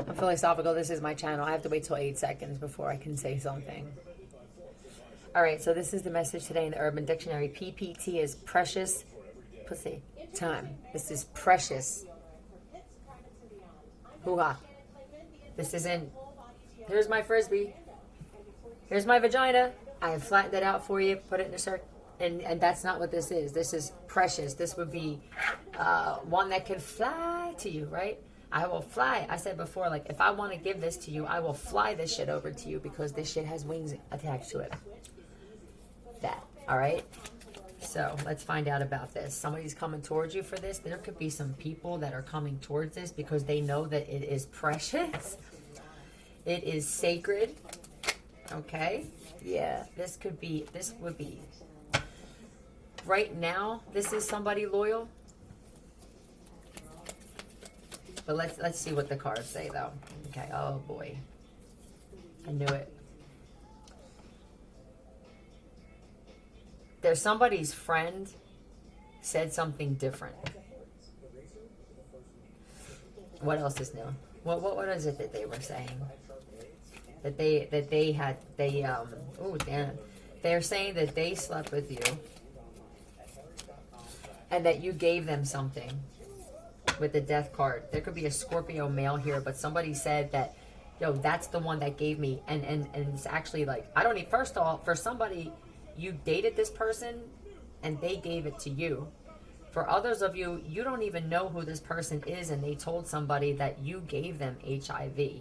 I'm philosophical. This is my channel. I have to wait till 8 seconds before I can say something. All right, so this is the message today in the Urban Dictionary. PPT is precious pussy time. This is precious. Hoo-ha. This isn't, here's my frisbee. Here's my vagina. I have flattened it out for you, put it in a circle. And that's not what this is. This is precious. This would be one that can fly to you, right? I will fly. I said before, like, if I want to give this to you, I will fly this shit over to you because this shit has wings attached to it. That, all right? So let's find out about this. Somebody's coming towards you for this. There could be some people that are coming towards this because they know that it is precious. It is sacred. Okay? Yeah, this would be, right now, this is somebody loyal. But let's see what the cards say, though. Okay, oh boy. I knew it. There's somebody's friend said something different. What else is new? What is it that they were saying? Oh damn. They're saying that they slept with you and that you gave them something with the death card. There could be a Scorpio male here, but somebody said that, yo, that's the one that gave me, and it's actually like, I don't need, first of all, for somebody, you dated this person and they gave it to you. For others of you, you don't even know who this person is and they told somebody that you gave them HIV.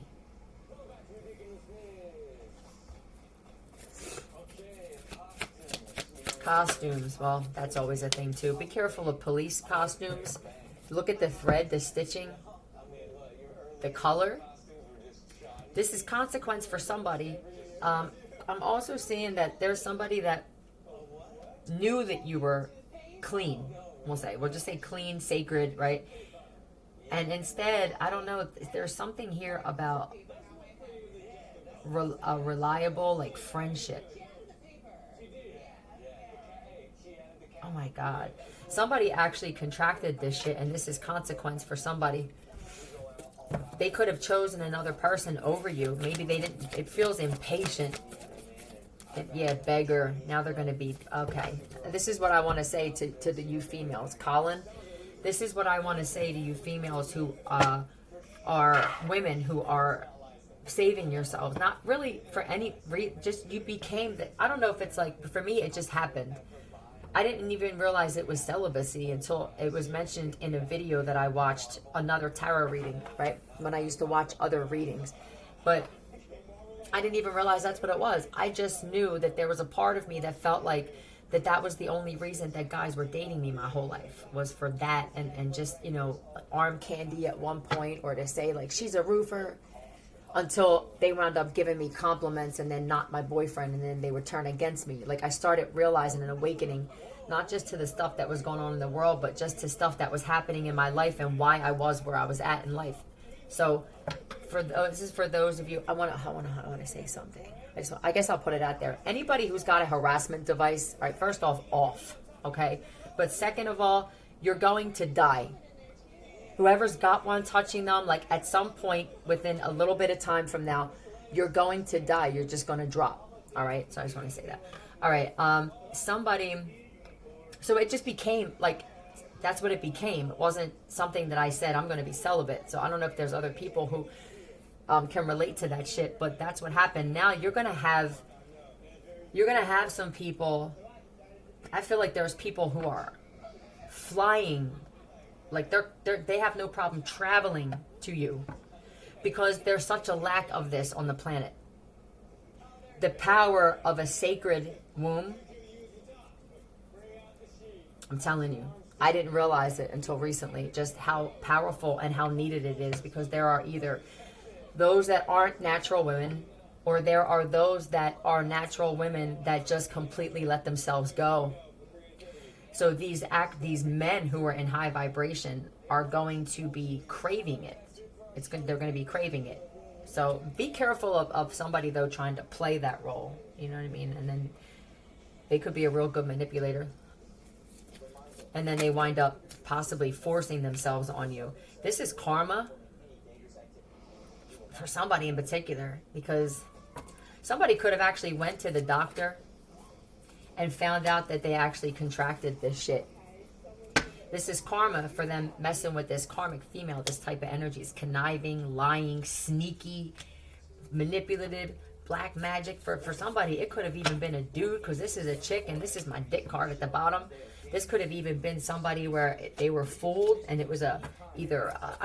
Costumes, well, that's always a thing too. Be careful of police costumes. Look at the thread, the stitching, the color. This is consequence for somebody. I'm also seeing that there's somebody that knew that you were clean. We'll just say clean, sacred, right? And instead, I don't know, there's something here about a reliable, like, friendship. Oh my God. Somebody actually contracted this shit, and this is consequence for somebody. They could have chosen another person over you. Maybe they didn't. It feels impatient. Yeah, beggar. Now they're going to be, okay. This is what I want to say to the you females. Colin, this is what I want to say to you females who are women who are saving yourselves. Not really for any reason. Just you became, I don't know if it's like, for me, it just happened. I didn't even realize it was celibacy until it was mentioned in a video that I watched, another tarot reading, right? When I used to watch other readings. But I didn't even realize that's what it was. I just knew that there was a part of me that felt like that was the only reason that guys were dating me my whole life, was for that and just, you know, arm candy at one point, or to say like, she's a roofer, until they wound up giving me compliments and then not my boyfriend, and then they would turn against me. Like, I started realizing an awakening, not just to the stuff that was going on in the world, but just to stuff that was happening in my life and why I was where I was at in life. So this is for those of you, I want to say something. I guess I'll put it out there. Anybody who's got a harassment device, all right, first off, okay? But second of all, you're going to die. Whoever's got one touching them, like, at some point within a little bit of time from now, you're going to die. You're just going to drop. All right. So I just want to say that. All right. So it just became like, that's what it became. It wasn't something that I said, I'm going to be celibate. So I don't know if there's other people who can relate to that shit, but that's what happened. Now you're going to have some people. I feel like there's people who are flying. Like they have no problem traveling to you because there's such a lack of this on the planet. The power of a sacred womb. I'm telling you, I didn't realize it until recently, just how powerful and how needed it is, because there are either those that aren't natural women, or there are those that are natural women that just completely let themselves go. So these men who are in high vibration are going to be craving it. They're going to be craving it. So be careful of somebody, though, trying to play that role. You know what I mean? And then they could be a real good manipulator. And then they wind up possibly forcing themselves on you. This is karma. for somebody in particular, because somebody could have actually went to the doctor and found out that they actually contracted this shit. This is karma for them messing with this karmic female. This type of energy is conniving, lying, sneaky, manipulative, black magic. For somebody, it could have even been a dude, because this is a chick and this is my dick card at the bottom. This could have even been somebody where they were fooled, and it was I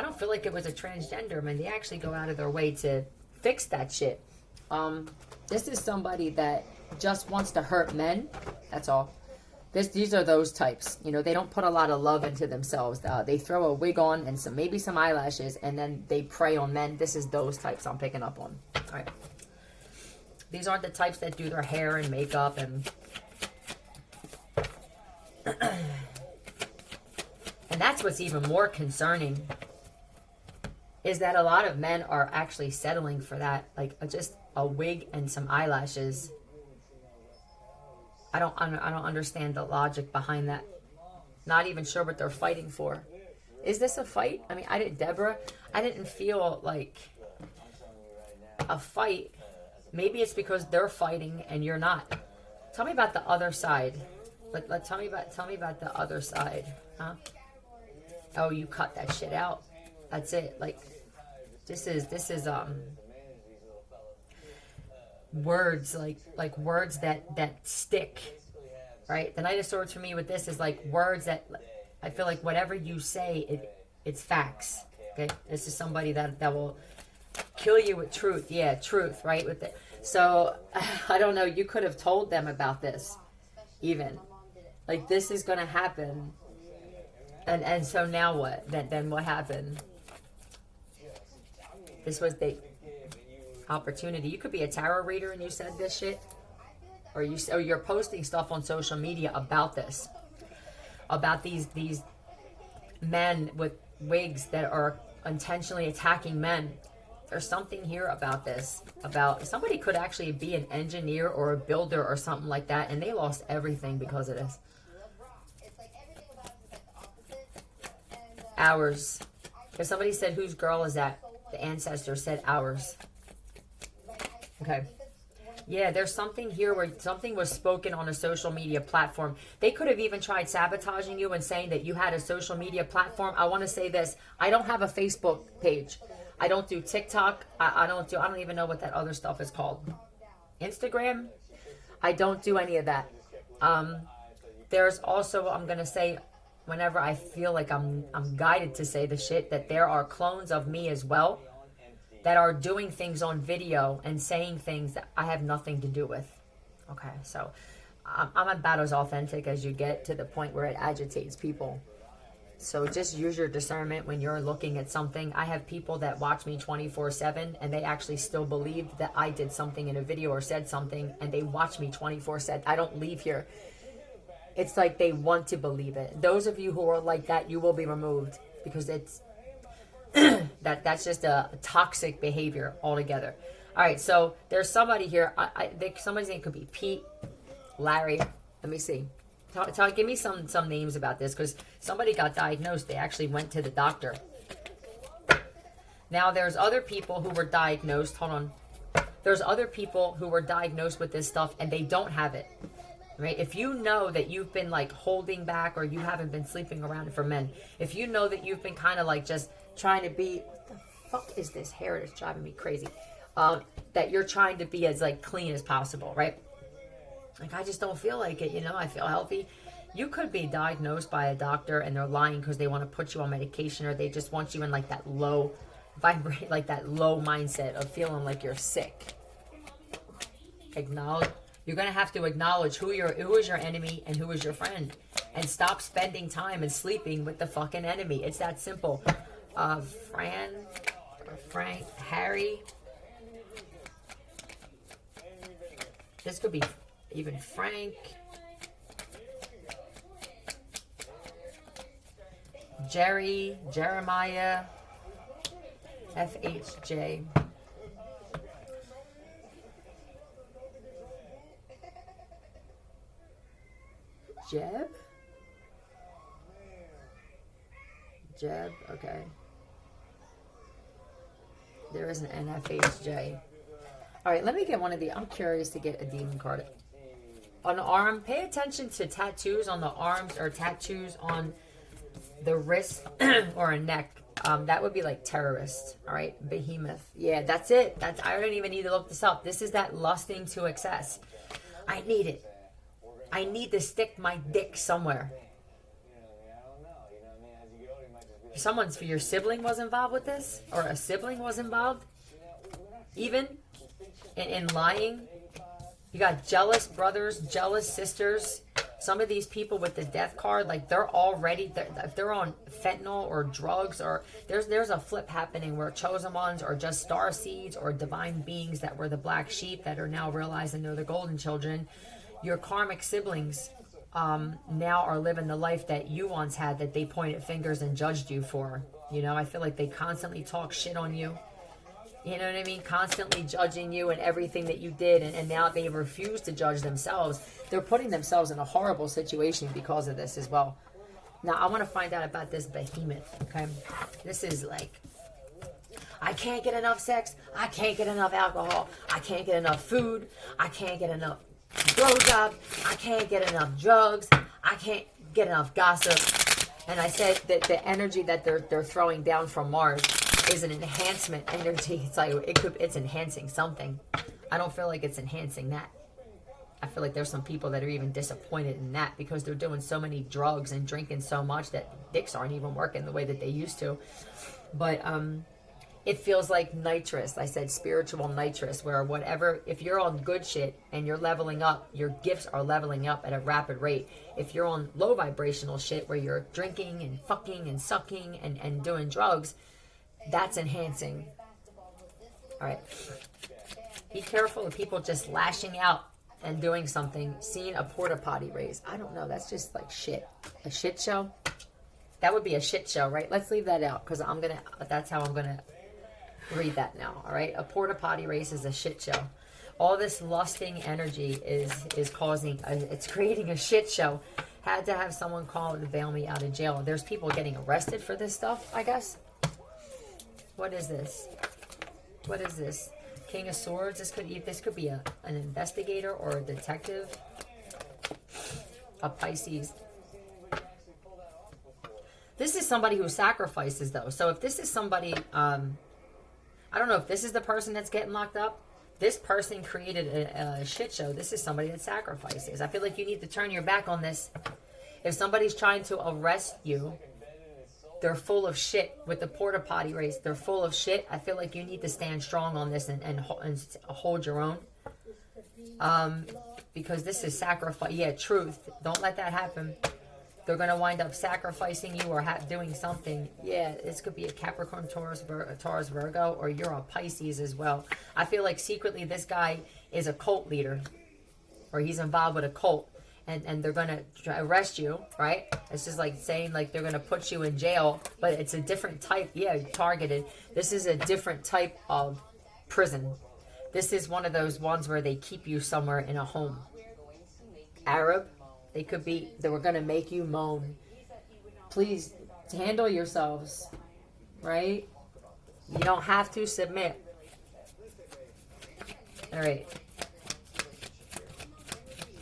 don't feel like it was a transgender. I mean, they actually go out of their way to fix that shit. This is somebody that just wants to hurt men. That's all. These are those types. You know, they don't put a lot of love into themselves. They throw a wig on and maybe some eyelashes, and then they prey on men. This is those types I'm picking up on. All right. These aren't the types that do their hair and makeup and and that's what's even more concerning, is that a lot of men are actually settling for that, like just a wig and some eyelashes. I don't understand the logic behind that. Not even sure what they're fighting for. Is this a fight? I mean, I didn't feel like a fight. Maybe it's because they're fighting and you're not. Tell me about the other side. Tell me about the other side, huh? Oh, you cut that shit out. That's it. Like, this is words, like words that stick, right? The Knight of Swords for me with this is like words that I feel like whatever you say, it's facts. Okay, this is somebody that will kill you with truth. Yeah, truth, right? With it. So I don't know. You could have told them about this, even like this is gonna happen, and so now what? Then what happened? This was the opportunity. You could be a tarot reader and you said this shit, or you're posting stuff on social media about this, about these men with wigs that are intentionally attacking men. There's something here about this. About somebody could actually be an engineer or a builder or something like that, and they lost everything because of this. Ours. If somebody said, whose girl is that? The ancestor said ours. Okay. Yeah, there's something here where something was spoken on a social media platform. They could have even tried sabotaging you and saying that you had a social media platform. I want to say this. I don't have a Facebook page. I don't do TikTok. I don't even know what that other stuff is called. Instagram. I don't do any of that. There's also, I'm going to say, whenever I feel like I'm guided to say the shit, that there are clones of me as well that are doing things on video and saying things that I have nothing to do with. Okay, so I'm about as authentic as you get, to the point where it agitates people. So just use your discernment when you're looking at something. I have people that watch me 24/7 and they actually still believe that I did something in a video or said something, and they watch me 24/7. I don't leave here. It's like they want to believe it. Those of you who are like that, you will be removed, because it's that's just a toxic behavior altogether. All right, so there's somebody here. I think somebody's name could be Pete, Larry. Let me see. Give me some names about this, because somebody got diagnosed. They actually went to the doctor. Now there's other people who were diagnosed. Hold on. There's other people who were diagnosed with this stuff and they don't have it. Right? If you know that you've been like holding back, or you haven't been sleeping around for men, if you know that you've been kind of like just trying to be, what the fuck is this hair that's driving me crazy? That you're trying to be as like clean as possible, right? Like, I just don't feel like it, you know, I feel healthy. You could be diagnosed by a doctor and they're lying because they want to put you on medication, or they just want you in like that low vibrate, like that low mindset of feeling like you're sick. Acknowledge. You're going to have to acknowledge who is your enemy and who is your friend. And stop spending time and sleeping with the fucking enemy. It's that simple. Frank, Harry. This could be even Frank. Jerry, Jeremiah, FHJ. Jeb, okay. There is an NFHJ. All right, let me get one of the. I'm curious to get a demon card. On the arm, pay attention to tattoos on the arms or tattoos on the wrist or a neck. That would be like terrorist. All right, behemoth. Yeah, that's it. I don't even need to look this up. This is that lusting to excess. I need it. I need to stick my dick somewhere. Someone's for your sibling was involved with this, or a sibling was involved. Even in lying, you got jealous brothers, jealous sisters. Some of these people with the death card, like they're already, if they're on fentanyl or drugs, or there's a flip happening where chosen ones are just star seeds or divine beings that were the black sheep that are now realizing they're the golden children. Your karmic siblings now are living the life that you once had, that they pointed fingers and judged you for. You know, I feel like they constantly talk shit on you. You know what I mean? Constantly judging you and everything that you did. And now they refuse to judge themselves. They're putting themselves in a horrible situation because of this as well. Now, I want to find out about this behemoth, okay? This is like, I can't get enough sex. I can't get enough alcohol. I can't get enough food. I can't get enough blowjob. I can't get enough drugs. I can't get enough gossip. And I said that the energy that they're throwing down from Mars is an enhancement energy. It's like it's enhancing something. I don't feel like it's enhancing that. I feel like there's some people that are even disappointed in that because they're doing so many drugs and drinking so much that dicks aren't even working the way that they used to. But it feels like nitrous. I said spiritual nitrous, where whatever, if you're on good shit and you're leveling up, your gifts are leveling up at a rapid rate. If you're on low vibrational shit where you're drinking and fucking and sucking and doing drugs, that's enhancing. All right. Be careful of people just lashing out and doing something. Seeing a porta potty raise. I don't know. That's just like shit. A shit show? That would be a shit show, right? Let's leave that out because that's how I'm going to read that now. All right. A porta potty race is a shit show. All this lusting energy is causing, it's creating a shit show. Had to have someone call to bail me out of jail. There's people getting arrested for this stuff, I guess. What is this? What is this? King of Swords. This could be an investigator or a detective. A Pisces. This is somebody who sacrifices, though. So if this is somebody, I don't know if this is the person that's getting locked up. This person created a shit show. This is somebody that sacrifices. I feel like you need to turn your back on this. If somebody's trying to arrest you, they're full of shit with the porta potty race. They're full of shit. I feel like you need to stand strong on this and hold your own. Because this is sacrifice. Yeah, truth. Don't let that happen. They're going to wind up sacrificing you or doing something. Yeah, this could be a Capricorn, Taurus, Virgo, or you're a Pisces as well. I feel like secretly this guy is a cult leader, or he's involved with a cult. And they're going to arrest you, right? It's just like saying like they're going to put you in jail, but it's a different type. Yeah, targeted. This is a different type of prison. This is one of those ones where they keep you somewhere in a home. Arab, they were going to make you moan. Please handle yourselves, right? You don't have to submit. All right.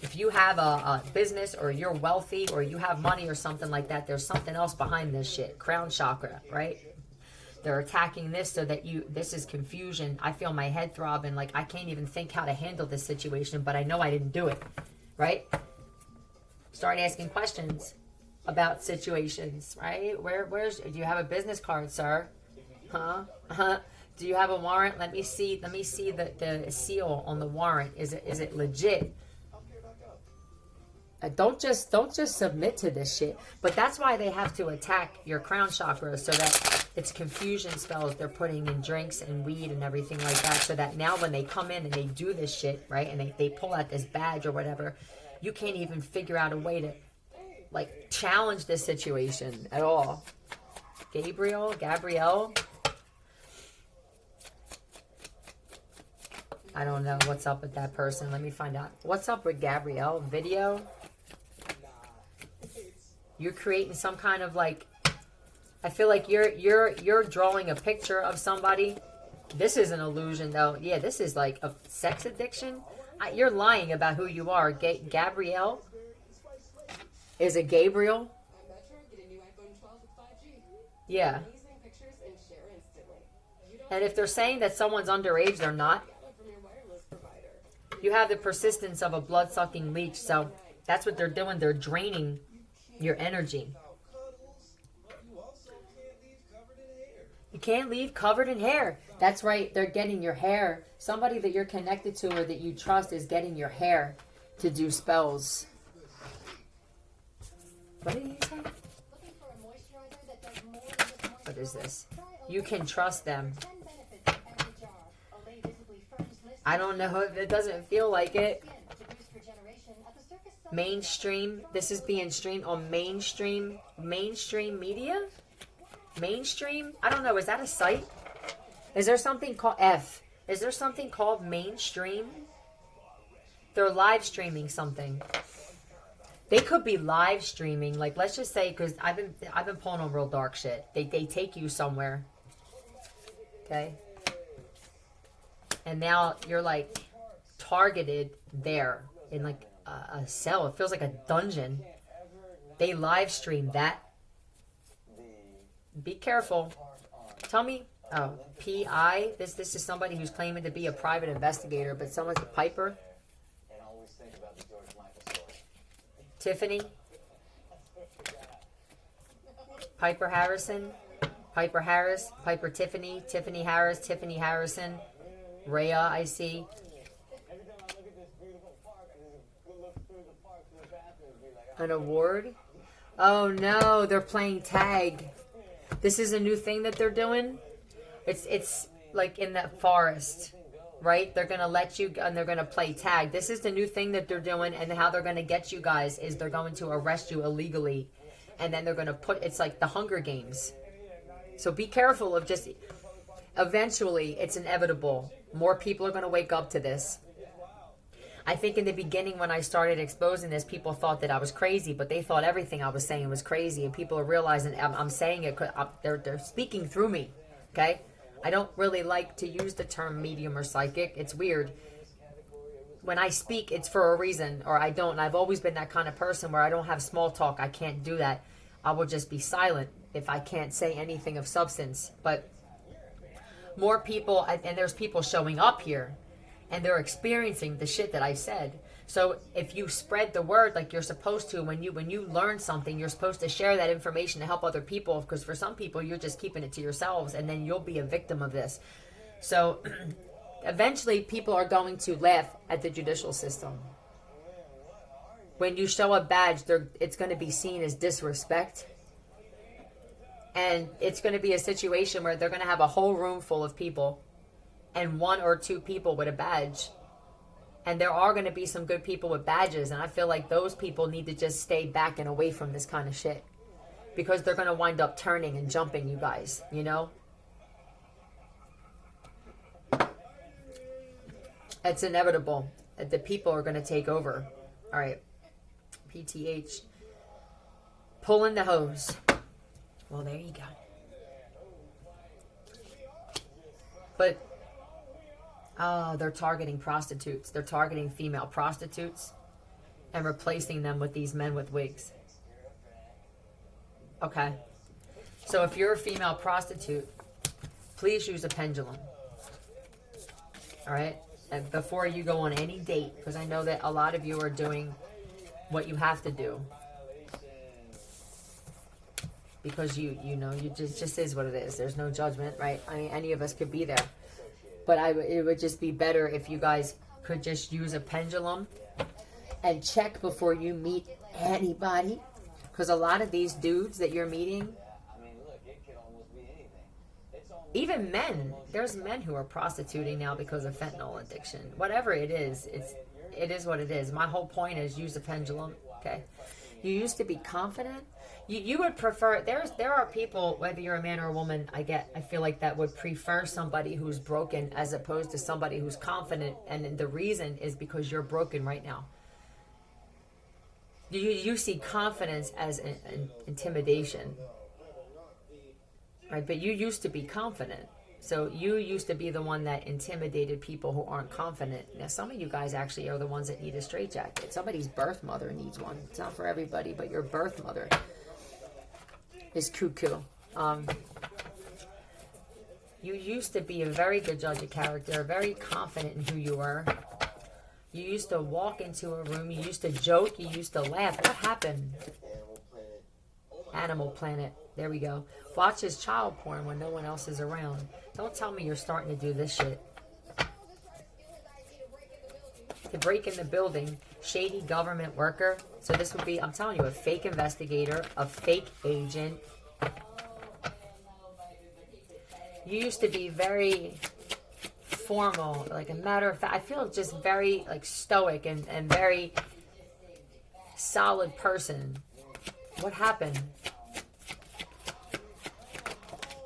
If you have a business or you're wealthy or you have money or something like that, there's something else behind this shit. Crown chakra, right? They're attacking this so that this is confusion. I feel my head throbbing, like I can't even think how to handle this situation, but I know I didn't do it, right? Start asking questions about situations, right? Do you have a business card, sir? Huh? Do you have a warrant? Let me see the seal on the warrant. Is it legit? Don't just submit to this shit. But that's why they have to attack your crown chakra, so that it's confusion spells they're putting in drinks and weed and everything like that, so that now when they come in and they do this shit, right, and they pull out this badge or whatever, you can't even figure out a way to like challenge this situation at all. Gabrielle. I don't know what's up with that person. Let me find out. What's up with Gabrielle? Video? You're creating some kind of like, I feel like you're drawing a picture of somebody This is an illusion, though. Yeah, this is like a sex addiction. You're lying about who you are. Gabrielle? Is it Gabriel? Yeah. And if they're saying that someone's underage, they're not. You have the persistence of a blood-sucking leech, so that's what they're doing. They're draining your energy. You can't leave covered in hair. That's right. They're getting your hair. Somebody that you're connected to or that you trust is getting your hair to do spells. What did he say? What is this? You can trust them. I don't know. It doesn't feel like it. Mainstream. This is being streamed on mainstream media? Mainstream? I don't know. Is that a site? Is there something called F? Is there something called mainstream? They're live streaming something. They could be live streaming. Like, let's just say, because I've been pulling on real dark shit. They take you somewhere. Okay? And now you're like targeted there in like a cell. It feels like a dungeon. They live stream that. Be careful. Tell me. Oh, P.I. This is somebody who's claiming to be a private investigator, but someone's a Piper. Tiffany. Piper Harrison. Piper Harris. Piper Tiffany. Tiffany Harris. Tiffany Harrison. Rhea, I see. An award? Oh no, they're playing tag. This is a new thing that they're doing. It's like in that forest, right? They're gonna let you, and they're gonna play tag. This is the new thing that they're doing, and how they're gonna get you guys is they're going to arrest you illegally, and then they're gonna it's like the Hunger Games. So be careful of just. Eventually, it's inevitable. More people are gonna wake up to this. I think in the beginning when I started exposing this, people thought that I was crazy, but they thought everything I was saying was crazy, and people are realizing I'm saying it. They're speaking through me. Okay, I don't really like to use the term medium or psychic. It's weird. When I speak, it's for a reason, or I don't. And I've always been that kind of person where I don't have small talk. I can't do that. I will just be silent if I can't say anything of substance. But more people, and there's people showing up here, and they're experiencing the shit that I said. So if you spread the word like you're supposed to, when you learn something, you're supposed to share that information to help other people, because for some people, you're just keeping it to yourselves, and then you'll be a victim of this. So eventually, people are going to laugh at the judicial system. When you show a badge, it's going to be seen as disrespect. And it's going to be a situation where they're going to have a whole room full of people and one or two people with a badge. And there are going to be some good people with badges, and I feel like those people need to just stay back and away from this kind of shit, because they're going to wind up turning and jumping you guys, you know? It's inevitable that the people are going to take over. All right. PTH. Pulling the hose. Well, there you go. But they're targeting prostitutes. They're targeting female prostitutes and replacing them with these men with wigs. Okay. So if you're a female prostitute, please use a pendulum. All right? And before you go on any date, because I know that a lot of you are doing what you have to do. Because you know, you just is what it is. There's no judgment, right? I mean, any of us could be there. But it would just be better if you guys could just use a pendulum and check before you meet anybody. Because a lot of these dudes that you're meeting, even men, there's men who are prostituting now because of fentanyl addiction. Whatever it is what it is. My whole point is use a pendulum, okay? You used to be confident. You would prefer, there are people, whether you're a man or a woman, I feel like that would prefer somebody who's broken as opposed to somebody who's confident, and the reason is because you're broken right now. You see confidence as an intimidation, right? But you used to be confident. So you used to be the one that intimidated people who aren't confident. Now, some of you guys actually are the ones that need a straitjacket. Somebody's birth mother needs one. It's not for everybody, but your birth mother is cuckoo. You used to be a very good judge of character, very confident in who you were. You used to walk into a room, you used to joke, you used to laugh. What happened? Animal Planet. There we go. Watches child porn when no one else is around. Don't tell me you're starting to do this shit. To break in the building, shady government worker. So this would be, I'm telling you, a fake investigator, a fake agent. You used to be very formal, like a matter of fact. I feel just very like stoic and very solid person. What happened?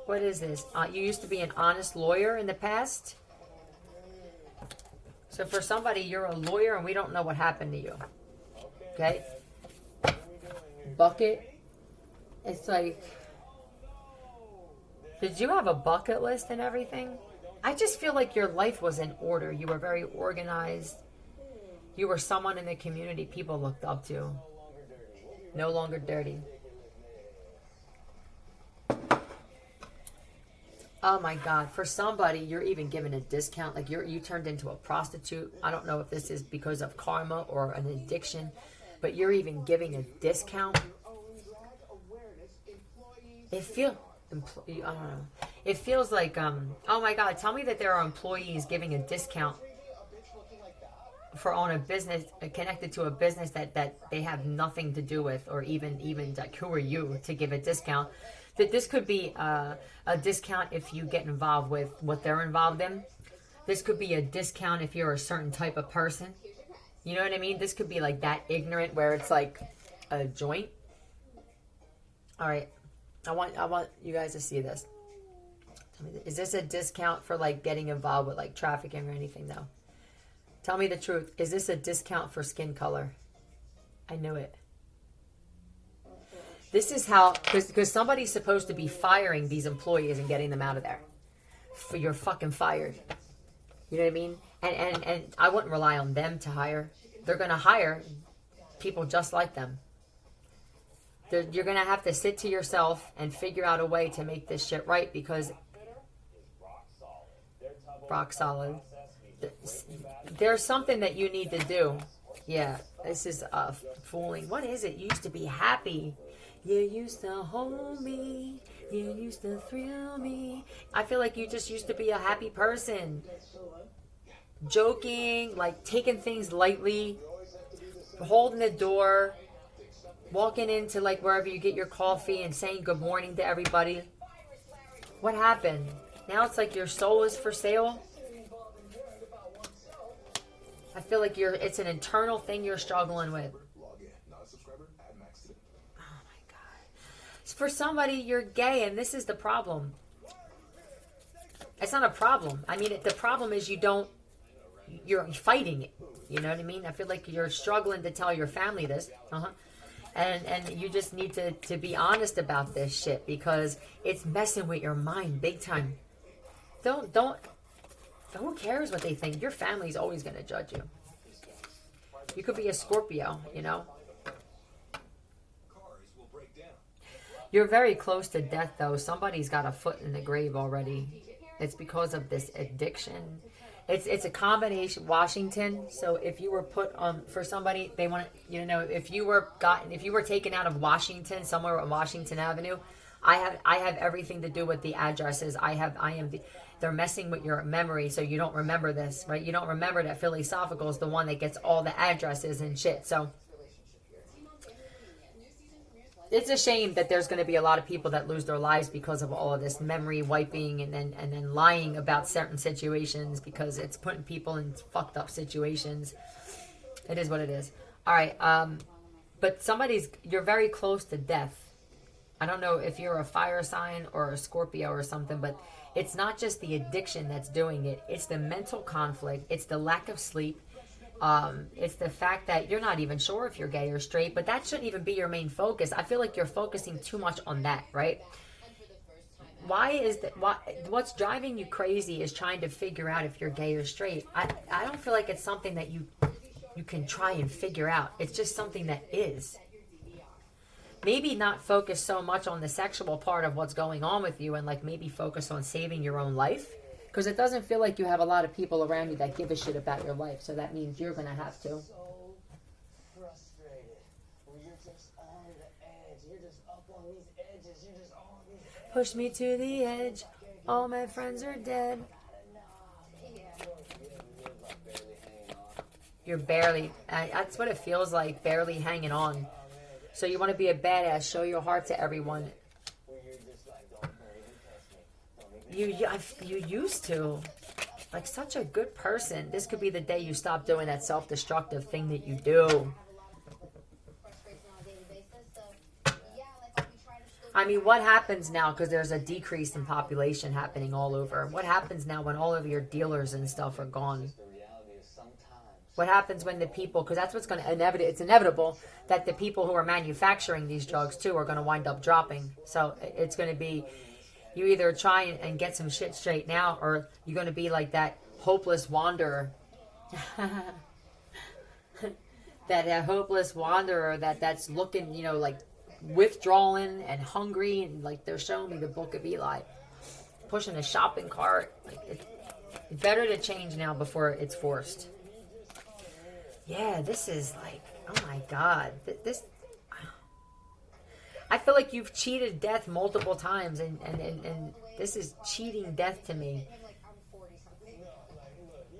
What is this? You used to be an honest lawyer in the past. So for somebody, you're a lawyer and we don't know what happened to you. Okay? Bucket. It's like, did you have a bucket list and everything? I just feel like your life was in order. You were very organized. You were someone in the community people looked up to. No longer dirty. Oh my God. For somebody, you're even given a discount. Like you turned into a prostitute. I don't know if this is because of karma or an addiction, but you're even giving a discount. I don't know. It feels like, oh my God, tell me that there are employees giving a discount for on a business connected to a business that they have nothing to do with, or even like, who are you to give a discount? That this could be a discount if you get involved with what they're involved in. This could be a discount if you're a certain type of person. You know what I mean? This could be like that ignorant where it's like a joint. All right. I want you guys to see this. Is this a discount for like getting involved with like trafficking or anything though? Tell me the truth. Is this a discount for skin color? I knew it. This is how, because somebody's supposed to be firing these employees and getting them out of there. You're fucking fired. You know what I mean? And I wouldn't rely on them to hire. They're going to hire people just like them. You're going to have to sit to yourself and figure out a way to make this shit right, because rock solid. There's something that you need to do. Yeah, this is fooling. What is it? You used to be happy. You used to hold me. You used to thrill me. I feel like you just used to be a happy person. Joking, like taking things lightly, holding the door, walking into like wherever you get your coffee and saying good morning to everybody. What happened? Now it's like your soul is for sale. I feel like it's an internal thing you're struggling with. Oh my God. For somebody, you're gay, and this is the problem. It's not a problem. I mean, the problem is you're fighting it. You know what I mean? I feel like you're struggling to tell your family this. And you just need to be honest about this shit, because it's messing with your mind big time. Who cares what they think? Your family's always going to judge you. You could be a Scorpio, you know? You're very close to death, though. Somebody's got a foot in the grave already. It's because of this addiction. It's a combination. Washington. So if you were put on for somebody, they want to, you know, if you were taken out of Washington, somewhere on Washington Avenue, I have everything to do with the addresses. They're messing with your memory, so you don't remember this, right? You don't remember that Philosophical is the one that gets all the addresses and shit. So it's a shame that there's going to be a lot of people that lose their lives because of all of this memory wiping and then lying about certain situations, because it's putting people in fucked up situations. It is what it is. All right. But you're very close to death. I don't know if you're a fire sign or a Scorpio or something, but it's not just the addiction that's doing it. It's the mental conflict. It's the lack of sleep. It's the fact that you're not even sure if you're gay or straight, but that shouldn't even be your main focus. I feel like you're focusing too much on that, right? why is that? What's driving you crazy is trying to figure out if you're gay or straight. I don't feel like it's something that you can try and figure out. It's just something that is. Maybe not focus so much on the sexual part of what's going on with you, and like maybe focus on saving your own life, because it doesn't feel like you have a lot of people around you that give a shit about your life. So that means you're gonna have to. Push me to the edge. All my friends are dead. You're barely. That's what it feels like, barely hanging on. So you want to be a badass. Show your heart to everyone. You used to. Like such a good person. This could be the day you stop doing that self-destructive thing that you do. I mean, what happens now, because there's a decrease in population happening all over. What happens now when all of your dealers and stuff are gone? What happens when the people, because that's what's going to, it's inevitable that the people who are manufacturing these drugs too are going to wind up dropping. So it's going to be, you either try and get some shit straight now, or you're going to be like that hopeless wanderer. that hopeless wanderer that's looking, you know, like, withdrawing and hungry, and like they're showing me the book of Eli, pushing a shopping cart. Like it's better to change now before it's forced. Yeah, this is like, oh my god, this I feel like you've cheated death multiple times, and this is cheating death to me.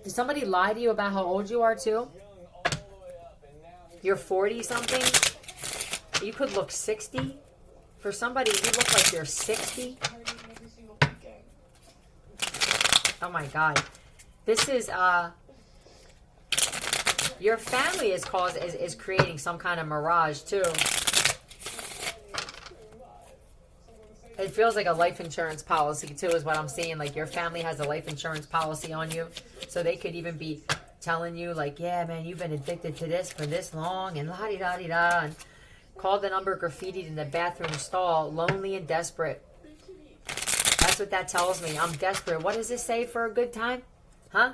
Did somebody lie to you about how old you are too? You're 40 something. You could look 60. For somebody, you look like you're 60. Oh my god. This is, your family is creating some kind of mirage too. It feels like a life insurance policy too, is what I'm seeing. Like your family has a life insurance policy on you. So they could even be telling you like, yeah man, you've been addicted to this for this long, and la-di-da-di-da, and call the number graffitied in the bathroom stall, lonely and desperate. That's what that tells me. I'm desperate. What does this say for a good time? Huh?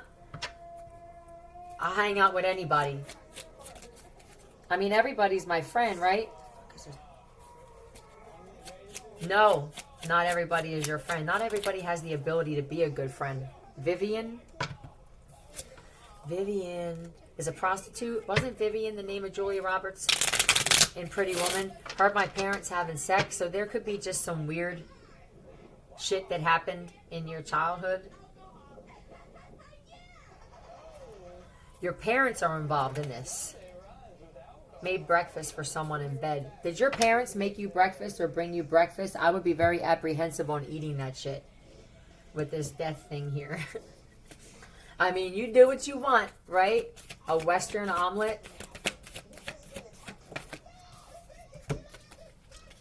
I'll hang out with anybody. I mean, everybody's my friend, right? No, not everybody is your friend. Not everybody has the ability to be a good friend. Vivian is a prostitute. Wasn't Vivian the name of Julia Roberts in Pretty Woman? Heard my parents having sex, so there could be just some weird shit that happened in your childhood. Your parents are involved in this. Made breakfast for someone in bed. Did your parents make you breakfast or bring you breakfast? I would be very apprehensive on eating that shit with this death thing here. I mean, you do what you want, right? A Western omelet.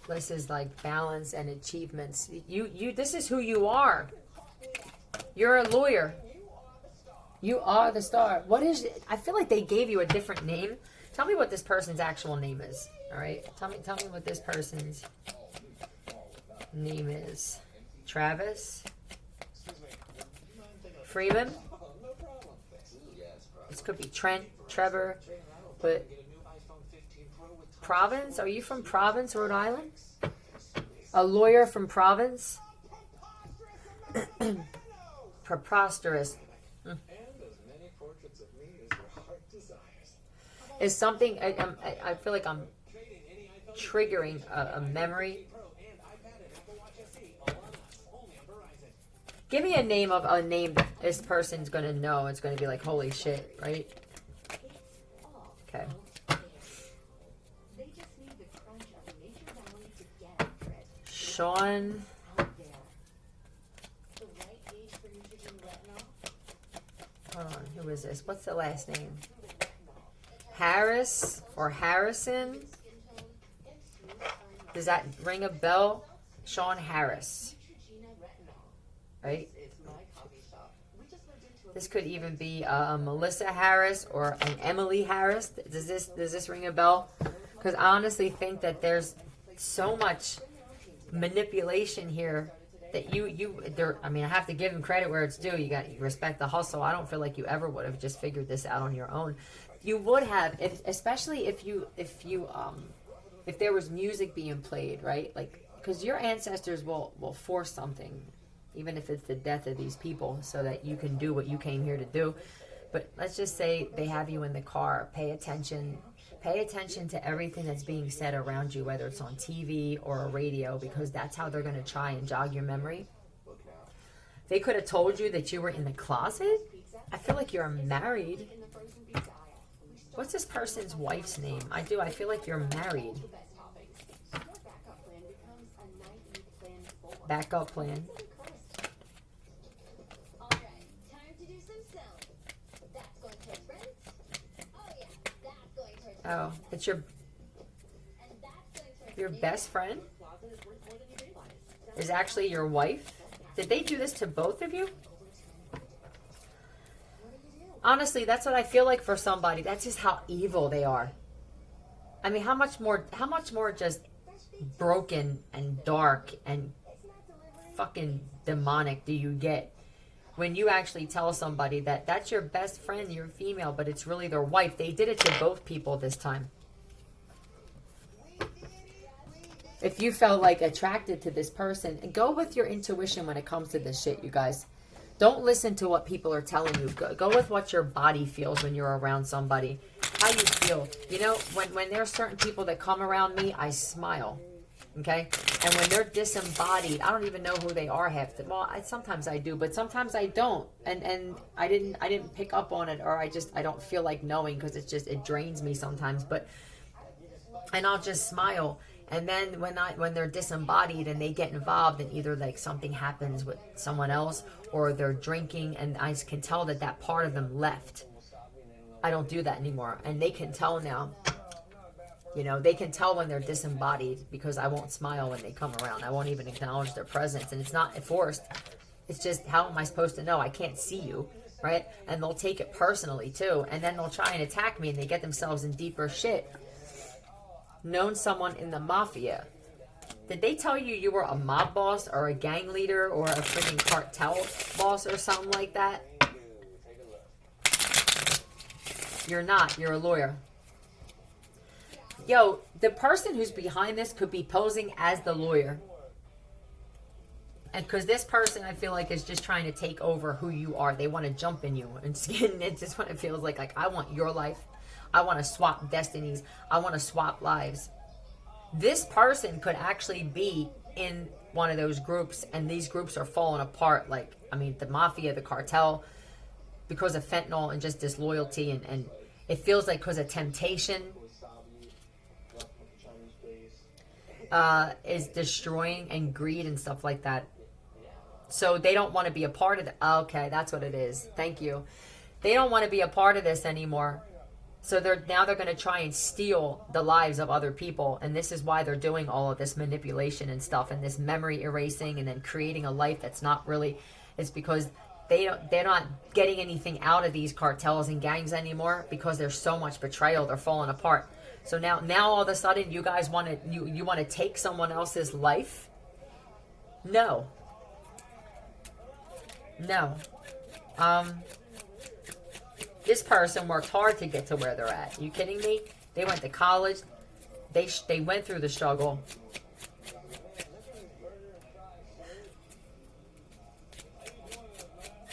This is like balance and achievements. You. This is who you are. You're a lawyer. You are the star. What is it? I feel like they gave you a different name. Tell me what this person's actual name is. All right. Tell me what this person's name is. Travis Freeman. This could be Trent, Trevor, but Province? Are you from Province, Rhode Island? A lawyer from Province? Preposterous. Is something, I feel like I'm triggering a memory. Give me a name that this person's going to know. It's going to be like, holy shit, right? Okay. Sean. Hold on, who is this? What's the last name? Harris or Harrison? Does that ring a bell? Sean Harris. Right? This could even be Melissa Harris or an Emily Harris. Does this ring a bell? Because I honestly think that there's so much manipulation here that I mean, I have to give him credit where it's due. You respect the hustle. I don't feel like you ever would have just figured this out on your own. You would have, especially if there was music being played, right? Like, because your ancestors will force something, even if it's the death of these people, so that you can do what you came here to do. But let's just say they have you in the car. Pay attention to everything that's being said around you, whether it's on TV or a radio, because that's how they're going to try and jog your memory. They could have told you that you were in the closet. I feel like you're married. What's this person's wife's name? I feel like you're married. Backup plan. Oh, it's your best friend is actually your wife? Did they do this to both of you? Honestly, that's what I feel like for somebody. That's just how evil they are. I mean, how much more just broken and dark and fucking demonic do you get when you actually tell somebody that that's your best friend, you're female, but it's really their wife? They did it to both people this time. If you felt like attracted to this person, and go with your intuition when it comes to this shit, you guys. Don't listen to what people are telling you. Go with what your body feels when you're around somebody. How you feel. You know, when there's certain people that come around me, I smile. Okay? And when they're disembodied, I don't even know who they are half the well, sometimes I do, but sometimes I don't. And I didn't pick up on it, or I don't feel like knowing, because it drains me sometimes. And I'll just smile. And then when they're disembodied and they get involved, and either like something happens with someone else, or they're drinking, and I can tell that part of them left. I don't do that anymore. And they can tell now. You know, they can tell when they're disembodied, because I won't smile when they come around. I won't even acknowledge their presence. And it's not forced. It's just, how am I supposed to know? I can't see you, right? And they'll take it personally too. And then they'll try and attack me, and they get themselves in deeper shit. Known someone in the mafia. Did they tell you you were a mob boss or a gang leader or a freaking cartel boss or something like that? You're not. You're a lawyer. Yo, the person who's behind this could be posing as the lawyer. And because this person, I feel like, is just trying to take over who you are. They want to jump in you. And it's just what it feels like I want your life. I want to swap destinies. I want to swap lives. This person could actually be in one of those groups, and these groups are falling apart. Like, I mean, the mafia, the cartel, because of fentanyl and just disloyalty, and it feels like because of temptation is destroying, and greed and stuff like that. So they don't want to be a part of it. Okay, that's what it is. Thank you. They don't want to be a part of this anymore. So they're going to try and steal the lives of other people, and this is why they're doing all of this manipulation and stuff, and this memory erasing, and then creating a life that's not really. It's because they're not getting anything out of these cartels and gangs anymore, because there's so much betrayal. They're falling apart. So now all of a sudden, you guys want to take someone else's life? No. This person worked hard to get to where they're at. You kidding me? They went to college. They went through the struggle.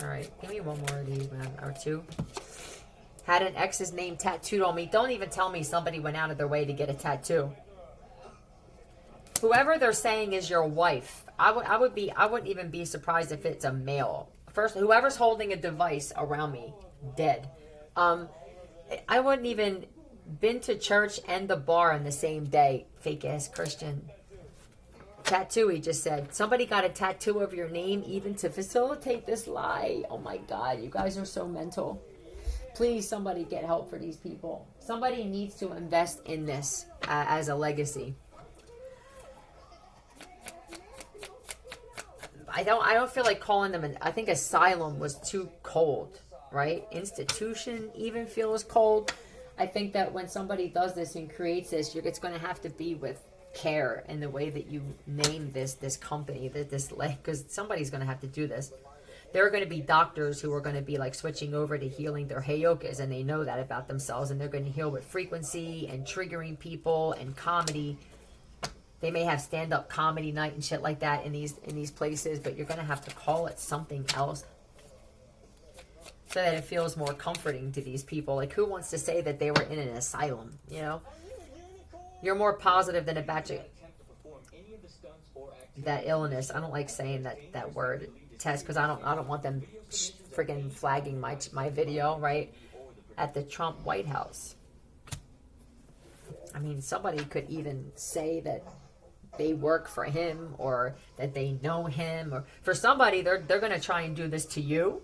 All right, give me one more of these, man, or two. Had an ex's name tattooed on me. Don't even tell me somebody went out of their way to get a tattoo. Whoever they're saying is your wife, I wouldn't even be surprised if it's a male. First, whoever's holding a device around me, dead. I wouldn't even been to church and the bar on the same day. Fake ass Christian. Tattoo, he just said. Somebody got a tattoo of your name even to facilitate this lie. Oh my God, you guys are so mental. Please, somebody get help for these people. Somebody needs to invest in this as a legacy. I don't feel like calling them I think asylum was too cold, right? Institution even feels cold. I think that when somebody does this and creates this, it's going to have to be with care in the way that you name this company, this because somebody's going to have to do this. There are going to be doctors who are going to be like switching over to healing their Heyokas, and they know that about themselves, and they're going to heal with frequency and triggering people and comedy. They may have stand-up comedy night and shit like that in these places, but you're going to have to call it something else so that it feels more comforting to these people. Like, who wants to say that they were in an asylum, you know? You're more positive than a batch of that illness. I don't like saying that word, test, because I don't want them friggin' flagging my video, right, at the Trump White House. I mean, somebody could even say that they work for him or that they know him, or for somebody they're going to try and do this to you.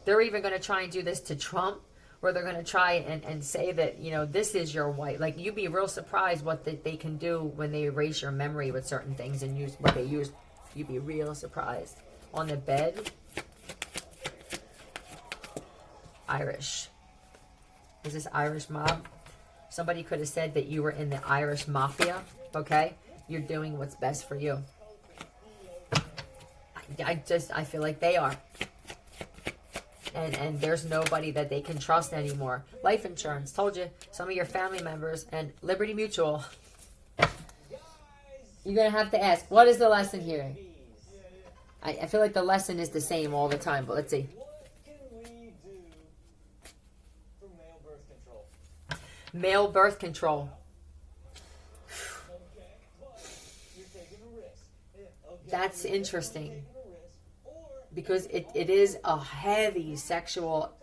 They're even going to try and do this to Trump, where they're going to try and say that, you know, this is your white. Like, you'd be real surprised what they can do when they erase your memory with certain things and use what they use. You'd be real surprised. On the bed, Irish. Is this Irish mob? Somebody could have said that you were in the Irish mafia, okay? You're doing what's best for you. I feel like they are. And there's nobody that they can trust anymore. Life insurance, told you. Some of your family members, and Liberty Mutual. You're going to have to ask, what is the lesson here? I feel like the lesson is the same all the time, but let's see. Male birth control. That's interesting. Because it is a heavy sexual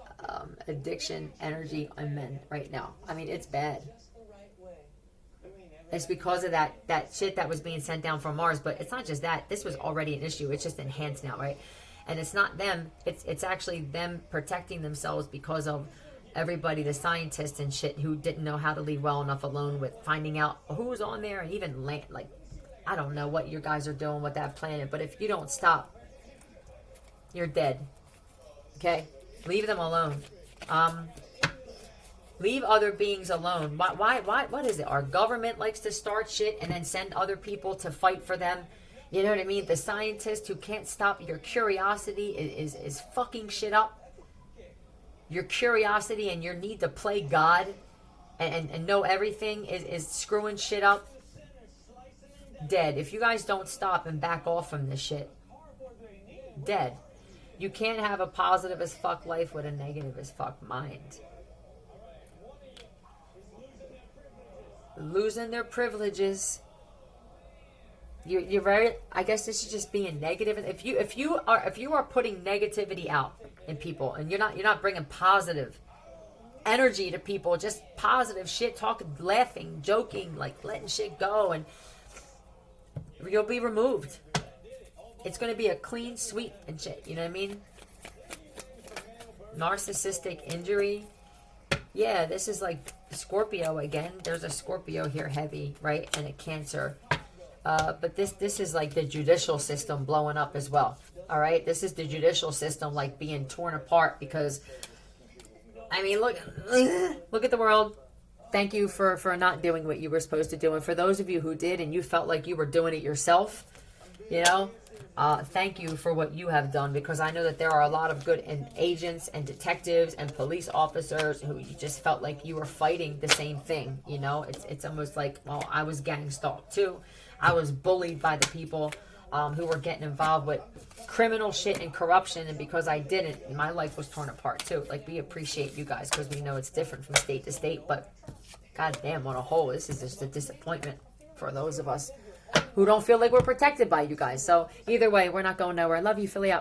addiction energy on men right now. I mean, it's bad. It's because of that shit that was being sent down from Mars. But it's not just that. This was already an issue. It's just enhanced now, right? And it's not them. It's actually them protecting themselves because of everybody, the scientists and shit, who didn't know how to leave well enough alone with finding out who's on there, and even like, I don't know what you guys are doing with that planet, but if you don't stop, you're dead. Okay? Leave them alone. Leave other beings alone. Why, what is it? Our government likes to start shit and then send other people to fight for them. You know what I mean? The scientist who can't stop your curiosity is fucking shit up. Your curiosity and your need to play God and know everything is screwing shit up. Dead. If you guys don't stop and back off from this shit, dead. You can't have a positive as fuck life with a negative as fuck mind. Losing their privileges. You're very. I guess this is just being negative. If you are putting negativity out in people, and you're not bringing positive energy to people, just positive shit, talking, laughing, joking, like letting shit go, and you'll be removed. It's going to be a clean sweep and shit. You know what I mean? Narcissistic injury. Yeah, this is like Scorpio again. There's a Scorpio here heavy, right? And a Cancer. But this is like the judicial system blowing up as well. All right? This is the judicial system like being torn apart because, I mean, look at the world. Thank you for not doing what you were supposed to do. And for those of you who did and you felt like you were doing it yourself, you know, thank you for what you have done, because I know that there are a lot of good agents and detectives and police officers who you just felt like you were fighting the same thing. You know, it's almost like, well, I was gang stalked too. I was bullied by the people who were getting involved with criminal shit and corruption, and because I didn't, my life was torn apart too. Like, we appreciate you guys because we know it's different from state to state, but goddamn, on a whole, this is just a disappointment for those of us who don't feel like we're protected by you guys. So either way, we're not going nowhere. I love you, Philly out.